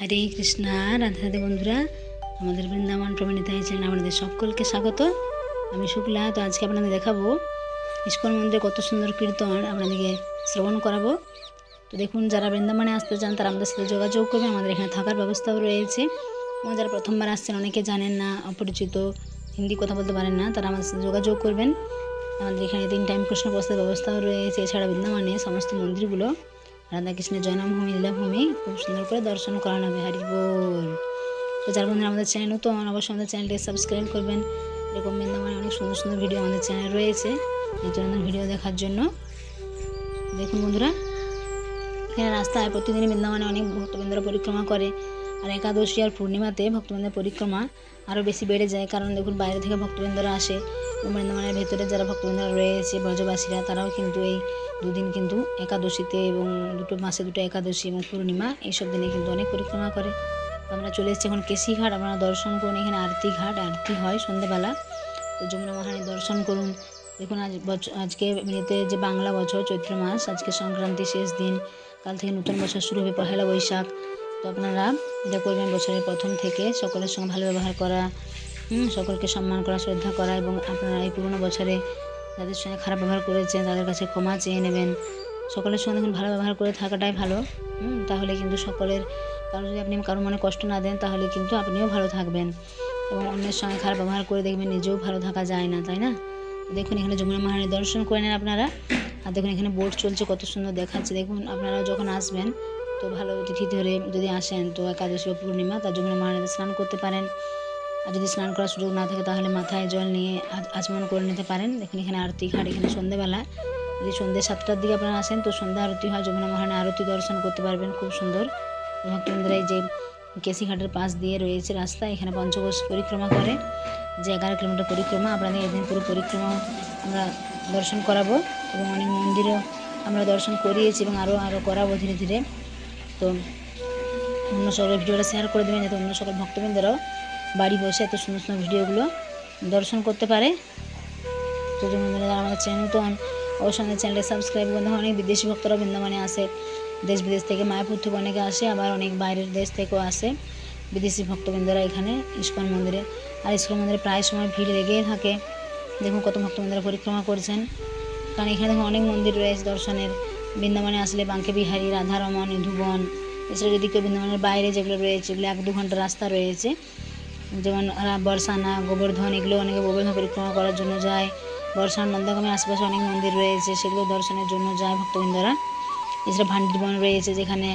হরে কৃষ্ণা, রাধে রাধে বন্ধুরা। আমাদের বৃন্দাবন প্রমাণিতায় চ্যানেলে আপনাদের সকলকে স্বাগত। আমি শুক্লা। তো আজকে আপনাদের দেখাবো ইস্কন মন্দিরে কত সুন্দর কীর্তন আপনাদেরকে শ্রবণ করাবো। তো দেখুন, যারা বৃন্দাবনে আসতে চান তারা আমাদের সাথে যোগাযোগ করবে। আমাদের এখানে থাকার ব্যবস্থাও রয়েছে। এবং যারা প্রথমবার আসছেন, অনেকে জানেন না, অপরিচিত, হিন্দি কথা বলতে পারেন না, তারা আমাদের সাথে যোগাযোগ করবেন। আমাদের এখানে 3 টাইম প্রশ্ন প্রস্তাবের ব্যবস্থাও রয়েছে। এছাড়া বৃন্দাবনে সমস্ত মন্দিরগুলো রাধাকৃষ্ণের জন্মভূমি, লীলাভূমি খুব সুন্দর করে দর্শন করানো হবে। হরি বল। তো যারা বন্ধুরা আমাদের চ্যানেল নতুন, অবশ্যই আমাদের চ্যানেলটি সাবস্ক্রাইব করবেন। এরকম বৃন্দাবনে অনেক সুন্দর সুন্দর ভিডিও আমাদের চ্যানেল রয়েছে, নিত্য নতুন ভিডিও দেখার জন্য। দেখুন বন্ধুরা, এখানে রাস্তায় প্রতিদিনই বৃন্দাবনে অনেক ভক্তবৃন্দরা পরিক্রমা করে। আর একাদশী আর পূর্ণিমাতে ভক্তবৃন্দের পরিক্রমা আরও বেশি বেড়ে যায়, কারণ দেখুন বাইরে থেকে ভক্তবৃন্দরা আসে। এবং বৃন্দাবনের ভেতরে যারা ভক্তবৃন্দরা রয়েছে, ব্রজবাসীরা, তারাও কিন্তু এই দুদিন কিন্তু একাদশীতে এবং মাসে দুটো একাদশী এবং পূর্ণিমা, এইসব দিনে কিন্তু অনেক পরিক্রমা করে। তো আমরা চলে এসেছি এখন কেশি ঘাট। আপনারা দর্শন করুন। এখানে আরতি ঘাট, আরতি হয় সন্ধ্যেবেলা। তো যমুনা মহারানী দর্শন করুন। দেখুন, আজকে এমনিতে যে বাংলা বছর চৈত্র মাস, আজকে সংক্রান্তি শেষ দিন। কাল থেকে নতুন বছর শুরু হবে, পহেলা বৈশাখ। তো আপনারা এটা করবেন বছরের প্রথম থেকে সকলের সঙ্গে ভালো ব্যবহার করা, সকলকে সম্মান করা, শ্রদ্ধা করা। এবং আপনারা এই পুরনো বছরে যাদের সঙ্গে খারাপ ব্যবহার করেছেন তাদের কাছে ক্ষমা চেয়ে নেবেন। সকলের সঙ্গে দেখুন ভালো ব্যবহার করে থাকাটাই ভালো। তাহলে কিন্তু যদি আপনি কারো মনে কষ্ট না দেন, তাহলে কিন্তু আপনিও ভালো থাকবেন। এবং অন্যের সঙ্গে খারাপ ব্যবহার করে দেখবেন নিজেও ভালো থাকা যায় না, তাই না? দেখুন, এখানে যমুনা মহারানী দর্শন করে নেন আপনারা। আর দেখুন, এখানে বোট চলছে, কত সুন্দর দেখাচ্ছে। দেখুন, আপনারা যখন আসবেন তো ভালো তিথি ধরে যদি আসেন, তো একাদশী বা পূর্ণিমা, তার যমুনা মহারানীতে স্নান করতে পারেন। আর যদি স্নান করার সুযোগ না থাকে, তাহলে মাথায় জল নিয়ে আচমন করে নিতে পারেন। দেখুন, এখানে আরতি ঘাট। এখানে সন্ধ্যেবেলা যদি সন্ধ্যে 7টার দিকে আপনারা আসেন, তো সন্ধ্যা আরতি হয়, যমুনা মহারানী আরতি দর্শন করতে পারবেন খুব সুন্দর। ভক্তবৃন্দরা এই যে কেশি ঘাটের পাশ দিয়ে রয়েছে রাস্তা, এখানে পঞ্চকোশ পরিক্রমা করে, যে 11 কিলোমিটার পরিক্রমা। আপনাদের এদিন পুরো পরিক্রমা আমরা দর্শন করাবো। এবং অনেক মন্দিরও আমরা দর্শন করিয়েছি এবং আরও করাবো ধীরে ধীরে। তো অন্য সকল ভিডিওটা শেয়ার করে দেবেন, যাতে অন্য সকল ভক্তবৃন্দরাও বাড়ি বসে এত সুন্দর সুন্দর ভিডিওগুলো দর্শন করতে পারে। তো যারা আমাদের চ্যানেল তো অবশ্যই আমাদের চ্যানেলটা সাবস্ক্রাইব করতে হবে। অনেক বিদেশি ভক্তরা বৃন্দাবনে আসে, দেশ বিদেশ থেকে, মায়াপুর থেকে অনেকে আসে, আবার অনেক বাইরের দেশ থেকেও আসে বিদেশি ভক্তবৃন্দরা এখানে ইস্কন মন্দিরে। আর ইস্কন মন্দিরে প্রায় সময় ভিড় লেগেই থাকে। দেখুন কত ভক্তবৃন্দরা পরিক্রমা করছেন, কারণ এখানে দেখুন অনেক মন্দির রয়েছে দর্শনের। বৃন্দাবনে আসলে বাঙ্কে বিহারী, রাধারমণ, নিধুবন, এছাড়া যদি কেউ বৃন্দাবনের বাইরে যেগুলো রয়েছে, এগুলো 1-2 ঘন্টা রাস্তা রয়েছে, যেমন বর্ষানা, গোবর্ধন, এগুলো অনেকে গোবর্ধন পরিক্রমা করার জন্য যায়। বর্ষানা, নন্দগামের আশেপাশে অনেক মন্দির রয়েছে, সেগুলো দর্শনের জন্য যায় ভক্তবৃন্দরা। এছাড়া ভান্ডিবন রয়েছে, যেখানে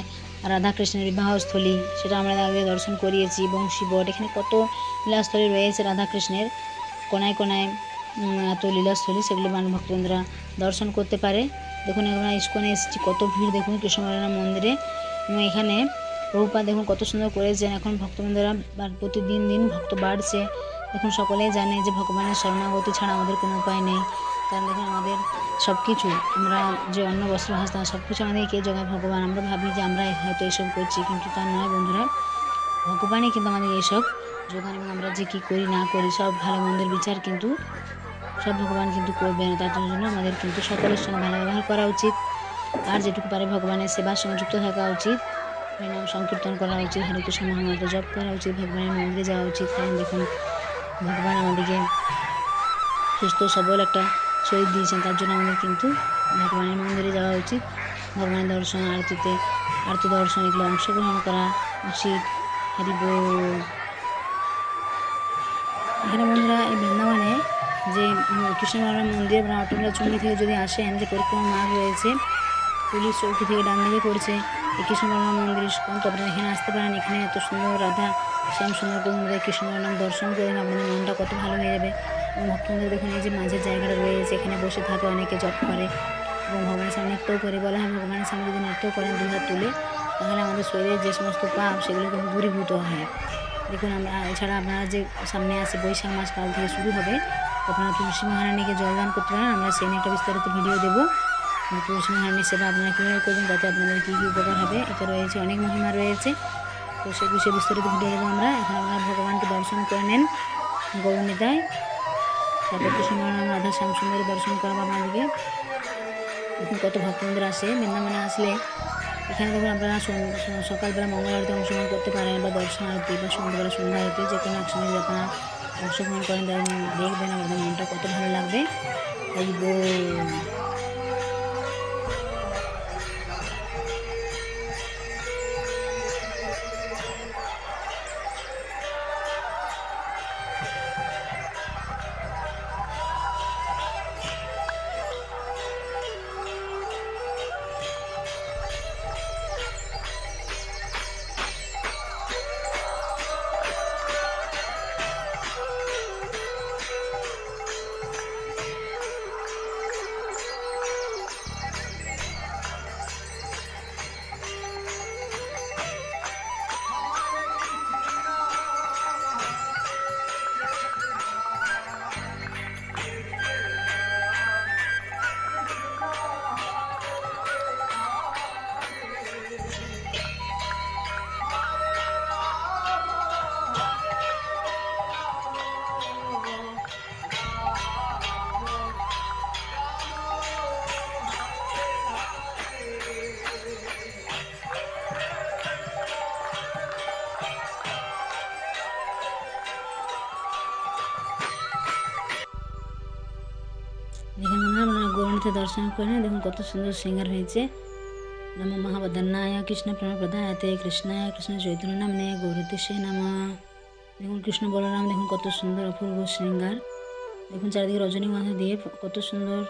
রাধাকৃষ্ণের বিবাহস্থলী, সেটা আমরা আগে দর্শন করিয়েছি। বংশীবট, এখানে কত লীলাস্থলী রয়েছে রাধাকৃষ্ণের, কোনায় কোনায় এত লীলাস্থলী, সেগুলো ভক্তবৃন্দরা দর্শন করতে পারে। দেখুন, আমরা ইস্কনে এসেছি, কত ভিড় দেখুন কৃষ্ণনারায়ণ মন্দিরে। এবং এখানে প্রভুপাদ দেখুন কত সুন্দর করেছেন। এখন ভক্তবৃন্দরা প্রতিদিন ভক্ত বাড়ছে। দেখুন, সকলেই জানে যে ভগবানের শরণাগতি ছাড়া আমাদের কোনো উপায় নেই। কারণ দেখুন, আমাদের সব কিছু, আমরা যে অন্ন বস্ত্র হাসতাম, সব কিছু আমাদের কে জোগায়? ভগবান। আমরা ভাবি যে আমরা হয়তো এসব করছি, কিন্তু তা নয় বন্ধুরা। ভগবানই কিন্তু আমাদের এইসব যোগান। এবং আমরা যে কী করি না করি, সব ভালো মন্দের বিচার কিন্তু সব ভগবান কিন্তু করবে না। তার জন্য আমাদের কিন্তু সকলের সঙ্গে ভালো ব্যবহার করা উচিত। আর যেটুকু পারে ভগবানের সেবার সঙ্গে যুক্ত থাকা উচিত, হরিনাম সংকীর্তন করা উচিত, হরে কৃষ্ণ মহামন্ত্র জপ করা উচিত, ভগবানের মন্দিরে যাওয়া উচিত। কারণ দেখুন, ভগবান আমাদেরকে সুস্থ সবল একটা শরীর দিয়েছেন, তার জন্য আমাদের কিন্তু ভগবানের মন্দিরে যাওয়া উচিত। ভগবানের দর্শন, আরতি দর্শন, এগুলো অংশগ্রহণ করা উচিত। হরি বল। এখানে বন্ধুরা এই বৃন্দাবনে যে কৃষ্ণনারায়ণ মন্দির, আপনারা অটোমেলা চুঙ্গি থেকে যদি আসেন, যে পরিক্রমা মার্গ রয়েছে, পুলিশ চৌকি থেকে ডান দিকে পড়ছে এই কৃষ্ণনারায়ণ মন্দির ইস্কন। তো আপনারা এখানে আসতে পারেন। এখানে এত সুন্দর রাধা শ্যাম সুন্দর করে কৃষ্ণনারায়ণ দর্শন করে আপনাদের মনটা কত ভালো হয়ে যাবে। এবং ভক্তদের দেখুন, এই যে মাঝের জায়গাটা রয়েছে, এখানে বসে থাকে, অনেকে জপ করে এবং ভগবানের সামনে নৃত্যও করে। বলা হয় ভগবানের সামনে যদি নৃত্য করেন 2 হাত তুলে, তাহলে আমাদের শরীরের যে সমস্ত পাপ, সেগুলো কিন্তু দূরীভূত হয়। দেখুন, এছাড়া আপনারা যে সামনে আসে বৈশাখ মাস, কাল থেকে শুরু হবে, আপনারা তুলসী মহারানীকে জলদান করতে পারেন। আমরা সেই নিয়ে একটা বিস্তারিত ভিডিও দেবো। তুলসী মহারানীর সেবা আপনারা কীভাবে করবেন, তাতে আপনাদের কী কী উপকার হবে, এটা রয়েছে, অনেক মহিমা রয়েছে। তো সেই বিষয়ে বিস্তারিত ভিডিও দেবো আমরা। এখন আপনারা ভগবানকে দর্শন করে নেন গৌরনিতায়। তারপর কৃষ্ণ মহারানী, রাধা শ্যাম সুন্দরী দর্শন করাবো আপনাদেরকে। দেখুন কত ভক্তদের আসে বৃন্দাবনে আসলে। এখানে দেখুন, আপনারা সকালবেলা মঙ্গল আরতি অংশগ্রহণ করতে পারবেন। দর্শন আরতি বা সন্ধ্যাবেলা সন্ধ্যা আরতি যে কোনো একসঙ্গে যদি আপনারা অংশগ্রহণ করেন দেখবেন আমাদের মনটা কত ভালো লাগবে। তাই দেখুন আপনারা গৌরানীতে দর্শন করে না, দেখুন কত সুন্দর সিঙ্গার হয়েছে। নমো মহাবদন্নায় কৃষ্ণ প্রেম প্রদায়তে কৃষ্ণায় কৃষ্ণ চৈতন্য নামনে গৌরীতে সে নামা। দেখুন কৃষ্ণ বলরাম দেখুন কত সুন্দর অপূর্ব শৃঙ্গার। দেখুন চারিদিকে রজনীগন্ধা দিয়ে কত সুন্দর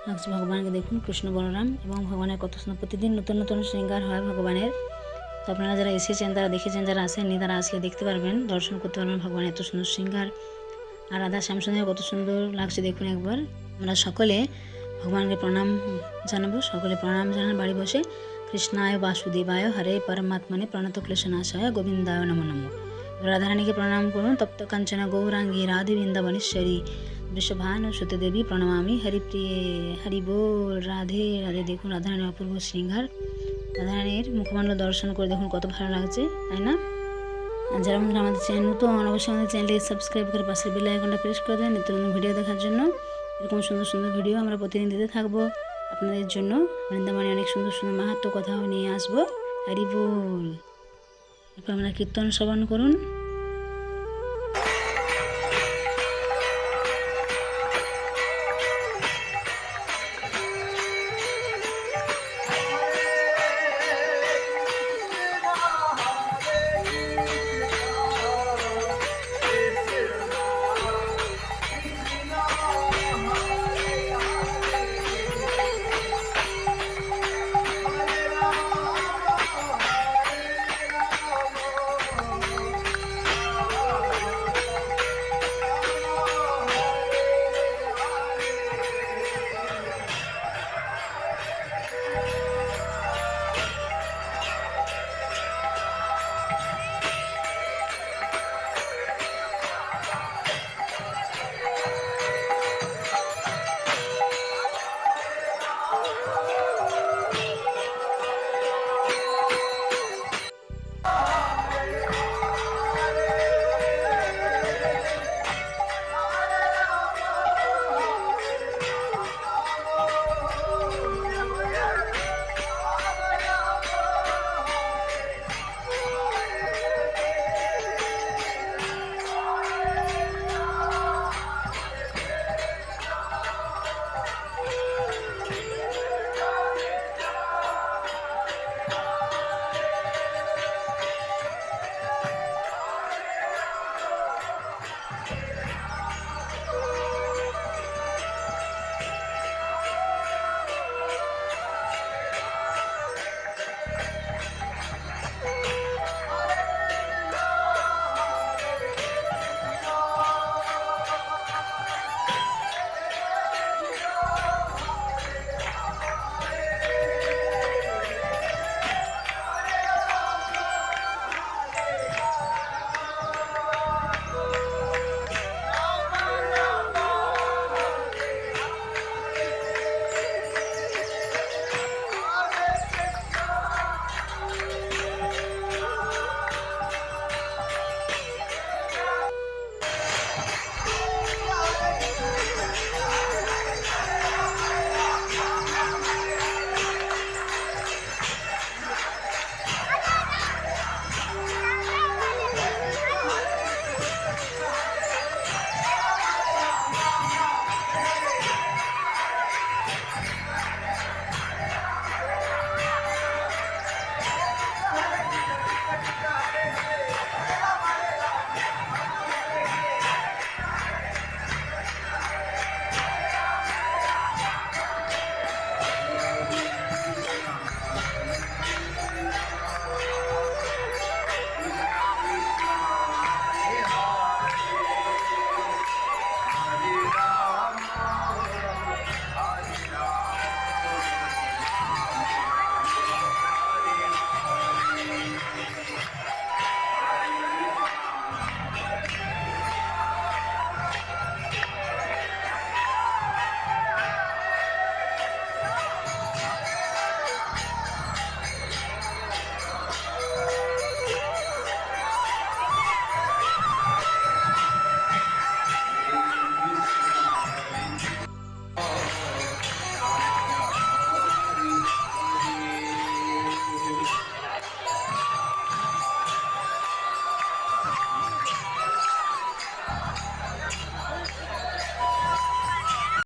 লাগছে ভগবানকে। দেখুন কৃষ্ণ বলরাম এবং ভগবানের কত সুন্দর, প্রতিদিন নতুন নতুন শৃঙ্গার হয় ভগবানের। তো আপনারা যারা এসেছেন, তারা দেখেছেন, যারা আসেননি তারা আসলে দেখতে পারবেন, দর্শন করতে পারবেন ভগবানের এত সুন্দর শৃঙ্গার। আর রাধা শ্যামসুন্দর কত সুন্দর লাগছে দেখুন একবার। আমরা সকলে ভগবানকে প্রণাম জানাবো, সকলে প্রণাম জানান বাড়ি বসে। কৃষ্ণায় বাসুদেবায় হরে পরমাত্মনে প্রণত ক্লেশনাশায় গোবিন্দায় নমো নমো। রাধারানীকে প্রণাম করুন। তপ্ত কাঞ্চনা গৌরাঙ্গী রাধে বৃন্দাবনেশ্বরী বৃষভানুসুতে দেবী প্রণমামি হরিপ্রিয়ে। হরি বল, রাধে রাধে। দেখুন রাধারানীর অপূর্ব শৃঙ্গার, রাধারানীর মুখমণ্ডল দর্শন করে দেখুন কত ভালো লাগছে, তাই না? আর যারা বন্ধুরা আমাদের চ্যানেল নতুন, অবশ্যই আমাদের চ্যানেলটিকে সাবস্ক্রাইব করে পাশের বেল আইকনটা প্রেস করে দেন নিত্য নতুন ভিডিও দেখার জন্য। এরকম সুন্দর সুন্দর ভিডিও আমরা প্রতিদিন দিতে থাকবো আপনাদের জন্য। বৃন্দাবনে অনেক সুন্দর সুন্দর মাহাত্ম্য কথাও নিয়ে আসবো। হরি বল। এরপর আমরা কীর্তন শ্রবণ করুন।